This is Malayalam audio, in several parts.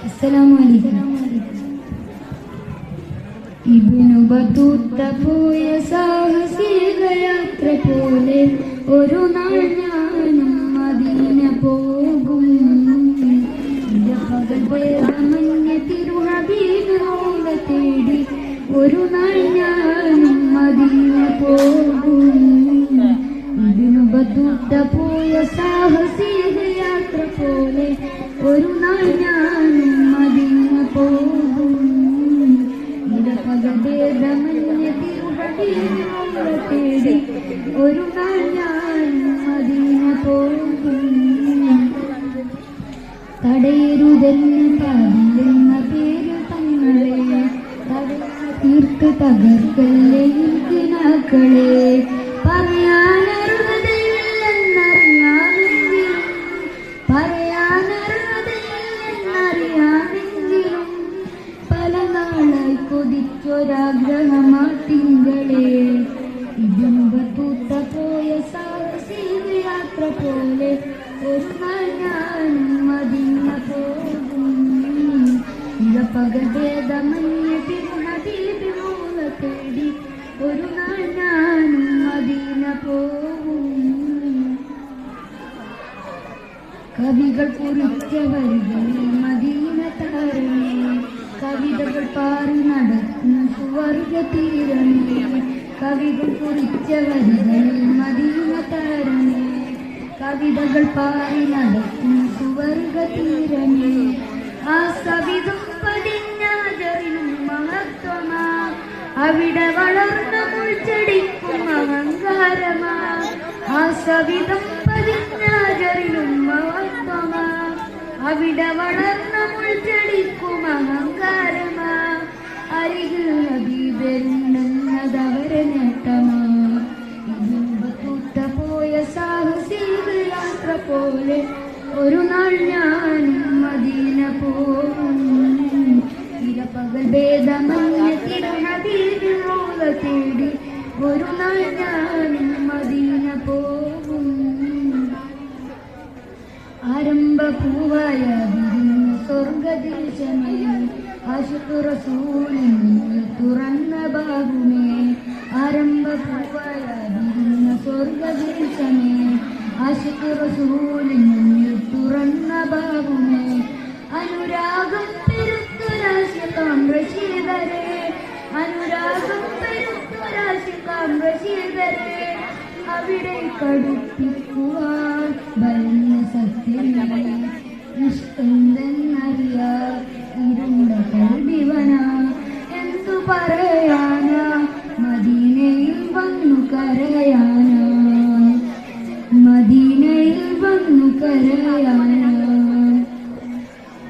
അസ്സലാമു അലൈക്കും. ഇബ്നു ബത്തൂത്ത പോയ സാഹസിക യാത്ര പോലെ ഒരു നാൾ ഞാനും മദീന പോകും. പകൽ മഞ്ഞ തിരുഹബീബിനെ തേടി ഒരു നാൾ ഞാനും മദീന പോകും. ഇബ്നു ബത്തൂത്ത പോയ സാഹസിക യാത്ര പോലെ ഒരു നാൾ ഞാനും മദീന പോകും. പകമഞ്ഞ തിരുഹബീബിനെ തേടി ഒരു നാൾ ഞാനും മദീന പോകും. തടയരുതെന്ന് പാടില്ലെന്ന പേര് തങ്ങളെ തീർത്ത് തകർക്കല്ലേ കിനാക്കളെ. പറയാനറിയാമെങ്കിലും പല നാളായി കൊതിച്ചൊരാഗ്രഹമാട്ടിങ്ങളെ. ഇബ്നു ബത്തൂത്ത പോയ സാഹസിക യാത്ര പോലെ ഒരു നാൾ ഞാനും മദീന പോകും. പകൽഭേദമഞ്ഞ തിരുഹബീബിനെ തേടി ഒരു നാൾ ഞാനും മദീന പോകും. കവികൾ കുറിച്ച വരികളിൽ മദീന താരമേ, കവിതകൾ പാറി നടക്കുന്ന സുവർഗ തീരമേ. കവികൾ കുറിച്ച വരികളിൽ മദീന താരമേ, കവിതകൾ പാറി നടക്കുന്ന സുവർഗ തീരമേ. ആ സവിധം പതിഞ്ഞാചറിനും മഹത്വമാ, അവിടെ വളർന്ന മുൾച്ചെടിക്കും അഹങ്കാരമാ. ആ സവിധം പതിഞ്ഞാചറിനും മഹത്വമാ, അവിടെ വളർന്ന മുൾച്ചെടിക്കും അഹങ്കാരമാ. അരികിൽ ഹബീബരുണ്ടെന്നതവരെ നേട്ടമാ. ഇബ്നു ബത്തൂത്ത പോയ സാഹസിക യാത്ര പോലെ ഒരു നാൾ ഞാനും മദീന പോകും. പകൽ ഭേദമഞ്ഞ തിരുഹബീബിനെ തേടി ഒരു നാൾ ഞാനും മദീന പോകും. ആരംഭ പൂവായ സ്വർഗദേശമേ, ആശിഖ് റസൂലിന് തുറന്ന ബാബുമേ. ആരംഭ പൂവായ സ്വർഗദേശമേ, ആശിഖ് റസൂലിന് തുറന്ന ബാബുമേ. അനുരാഗം പെരുത്തൊരാശിഖാം റഷീദരേ, അനുരാഗം പെരുത്തൊരാശിഖാം റഷീദരേ. അവിടെ കടുപ്പിക്കുവാൻ ഭരണ സത്യമേ, ഇഷ്ടമെന്നറിയാ ഇരുണ്ട കൽവിവന. എന്തു പറയാനാ മദീനയിൽ വന്നു കരയാനാ, മദീനയിൽ വന്നു കരയാനാ.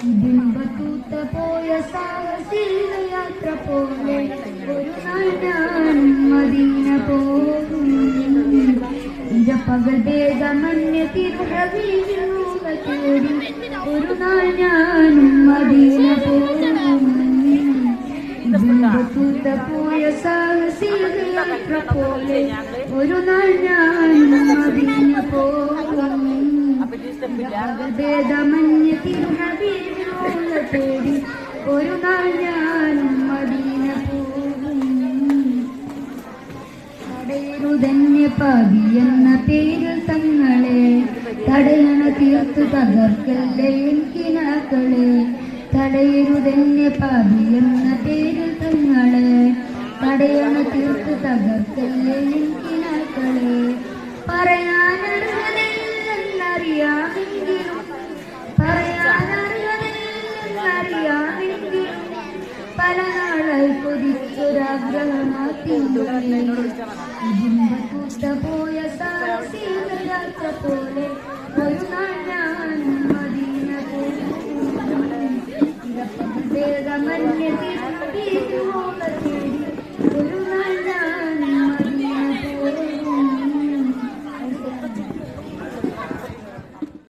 ഇബ്നു ബത്തൂത്ത പോയ സാഹസിക യാത്ര പോലെ ഒരു നാൾ ഞാനും മദീന പോകും. പകൽ ഭേദമഞ്ഞ തിരുഹബീബിനെ തേടി ഒരു നാൾ ഞാനും മദീന പോകും. ഇബ്നു ബത്തൂത്ത പോയ സാഹസിക യാത്ര പോലെ ഒരു നാൾ ഞാനും മദീന പോകും. ഭേദമഞ്ഞ തിരുഹബീബിനെ തേടി ഒരു നാൾ ഞാനും മദീന പോകും. തടയരുതന്നെ പാപി എന്ന പേരിൽ തങ്ങളെ, തടയണ തീർത്ത് തകർക്കല്ലേ കിനാക്കളെ. തടയരുതന്നെ പാപി എന്ന പേരിൽ തങ്ങളെ, തടയണ തീർത്ത് തകർക്കല്ലേ കിനാക്കളെ. പറയാനറിയാമെങ്കിലും പല നാളായി കൊതിച്ചൊരാഗ്രഹമാട്ടിങ്ങളെ. ഇബ്നു ബത്തൂത്ത പോയ സാഹസിക യാത്ര പോലെ ഒരു നാൾ ഞാനും മദീന പോകും. മഞ്ഞ തിരുഹബീബിനെ തേടി